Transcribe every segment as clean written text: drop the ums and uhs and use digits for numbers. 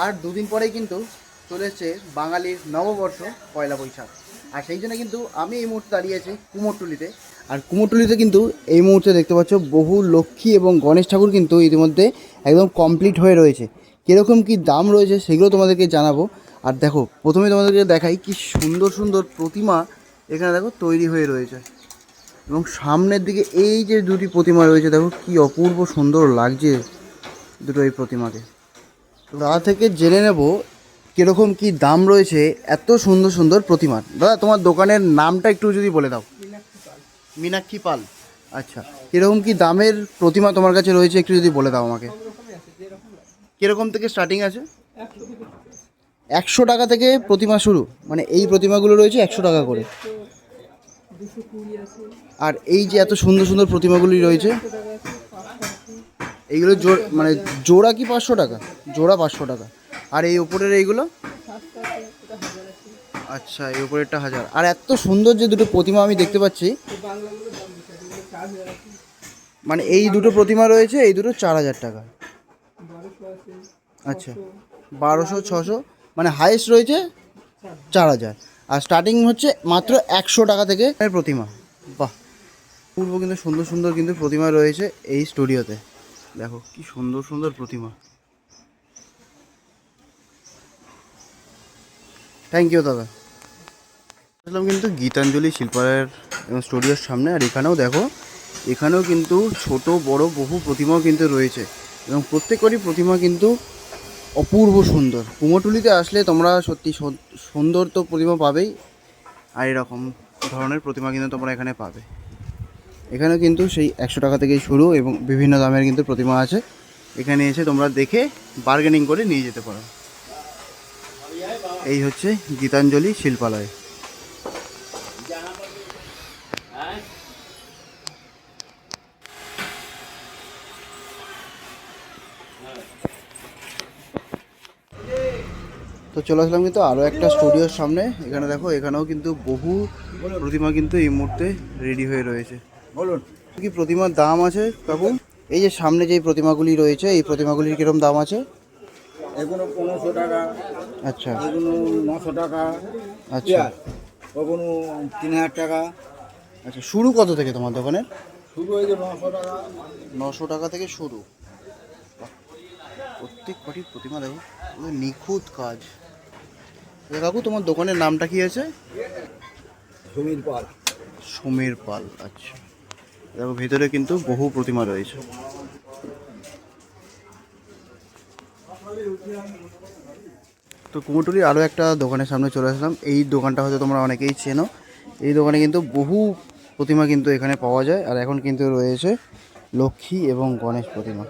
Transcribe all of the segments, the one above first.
আর দুদিন পরেই কিন্তু চলে এসছে বাঙালির নববর্ষ পয়লা বৈশাখ। আর সেই জন্য কিন্তু আমি এই মুহূর্তে দাঁড়িয়ে আছি কুমোরটুলিতে। আর কুমোরটুলিতে কিন্তু এই মুহূর্তে দেখতে পাচ্ছ বহু লক্ষ্মী এবং গণেশ ঠাকুর কিন্তু ইতিমধ্যে একদম কমপ্লিট হয়ে রয়েছে। কীরকম কী দাম রয়েছে সেগুলো তোমাদেরকে জানাবো। আর দেখো, প্রথমে তোমাদেরকে দেখাই কি সুন্দর সুন্দর প্রতিমা এখানে দেখো তৈরি হয়ে রয়েছে। এবং সামনের দিকে এই যে দুটি প্রতিমা রয়েছে, দেখো কি অপূর্ব সুন্দর লাগছে দুটো এই প্রতিমাকে। দাদা থেকে জেনে নেব কীরকম কি দাম রয়েছে এত সুন্দর সুন্দর প্রতিমার। দাদা, তোমার দোকানের নামটা একটু যদি বলে দাও। মীনাক্ষী পাল। আচ্ছা, কীরকম কি দামের প্রতিমা তোমার কাছে রয়েছে একটু যদি বলে দাও আমাকে। কীরকম থেকে স্টার্টিং আছে? 100 টাকা থেকে প্রতিমা শুরু, মানে এই প্রতিমাগুলো রয়েছে 100 টাকা করে। আর এই যে এত সুন্দর সুন্দর প্রতিমাগুলি রয়েছে, এইগুলো মানে জোড়া কি 500 টাকা? জোড়া 500 টাকা। আর এই ওপরের এইগুলো? আচ্ছা, এই ওপরেরটা 1000। আর এত সুন্দর যে দুটো প্রতিমা আমি দেখতে পাচ্ছি, মানে এই দুটো প্রতিমা রয়েছে, এই দুটো 4000 টাকা। আচ্ছা, 1200, 600, মানে হাইয়েস্ট রয়েছে 4000। আর স্টার্টিং হচ্ছে মাত্র 100 টাকা থেকে প্রতিমা। বাহ, পূর্ব কিন্তু সুন্দর সুন্দর কিন্তু প্রতিমা রয়েছে এই স্টুডিওতে। দেখো কি সুন্দর সুন্দর প্রতিমা। থ্যাংক ইউ দাদা। আসলাম কিন্তু গীতাঞ্জলি শিল্পালয়ের স্টুডিওর সামনে। আর এখানেও দেখো, এখানেও কিন্তু ছোট বড় বহু প্রতিমাও কিন্তু রয়েছে এবং প্রত্যেকটি প্রতিমা কিন্তু অপূর্ব সুন্দর। কুমোরটুলিতে আসলে তোমরা সত্যি সুন্দর তো প্রতিমা পাবেই, আর এরকম ধরনের প্রতিমা কিন্তু তোমরা এখানে পাবে। এখানেও কিন্তু সেই 100 টাকা থেকেই শুরু এবং বিভিন্ন দামের কিন্তু প্রতিমা আছে। এখানে এসে তোমরা দেখে বার্গেনিং করে নিয়ে যেতে পারো। এই হচ্ছে গীতাঞ্জলি শিল্পালয়। তো চলে আসলাম কিন্তু আরও একটা স্টুডিওর সামনে। এখানে দেখো, এখানেও কিন্তু বহু প্রতিমা কিন্তু এই মুহূর্তে রেডি হয়ে রয়েছে। বলুন কি প্রতিমার দাম আছে কাকু? এই যে সামনে যেই প্রতিমাগুলি রয়েছে, এই প্রতিমাগুলির কিরকম দাম আছে? এগুলো 1500 টাকা। আচ্ছা, এগুলো 900 টাকা। আচ্ছা, ওগুলো 3000 টাকা। আচ্ছা। শুরু কত থেকে তোমার দোকানে? শুরু হয়েছে 900 টাকা। 900 টাকা থেকে শুরু। প্রত্যেক কটি প্রতিমা দেখো নিখুঁত কাজ। কাকু, তোমার দোকানের নামটা কি আছে? সমীর পাল। সমীর পাল। আচ্ছা, দেখো ভিতরে কিন্তু বহু প্রতিমা রয়েছে। তো কুমোরটুলি আরও একটা দোকানের সামনে চলে আসলাম। এই দোকানটা হয়তো তোমরা অনেকেই চেনো। এই দোকানে কিন্তু বহু প্রতিমা কিন্তু এখানে পাওয়া যায়। আর এখন কিন্তু রয়েছে লক্ষ্মী এবং গণেশ প্রতিমা।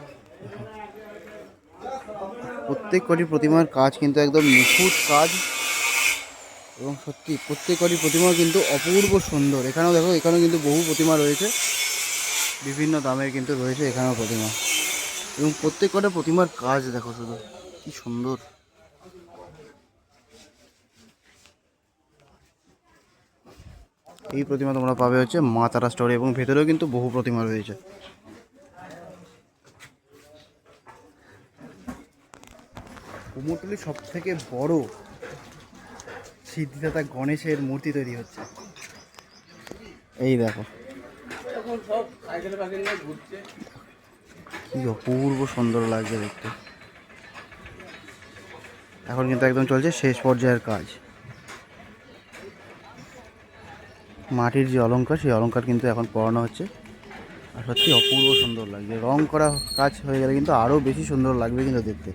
প্রত্যেক কটি প্রতিমার কাজ কিন্তু একদম নিখুঁত কাজ এবং সত্যি প্রত্যেক কটি প্রতিমা কিন্তু অপূর্ব সুন্দর। এখানেও দেখো, এখানেও কিন্তু বহু প্রতিমা রয়েছে, বিভিন্ন দামের কিন্তু রয়েছে এখানেও প্রতিমা। এবং প্রত্যেক কটা প্রতিমার কাজ দেখো শুধু কি সুন্দর। এই প্রতিমা তোমরা পাবে হচ্ছে মা তারা স্টোরে এবং ভেতরেও কিন্তু বহু প্রতিমা রয়েছে। কুমোরটুলির সব থেকে বড় সিদ্ধিদাতা গণেশের মূর্তি তৈরি হচ্ছে। এই দেখো কি অপূর্ব সুন্দর লাগছে দেখতে। এখন কিন্তু একদম চলছে শেষ পর্যায়ের কাজ। মাটির যে অলংকার, সেই অলংকার কিন্তু এখন পরানো হচ্ছে। আর সত্যি অপূর্ব সুন্দর লাগছে। রং করা কাজ হয়ে গেলে কিন্তু আরও বেশি সুন্দর লাগবে কিন্তু দেখতে।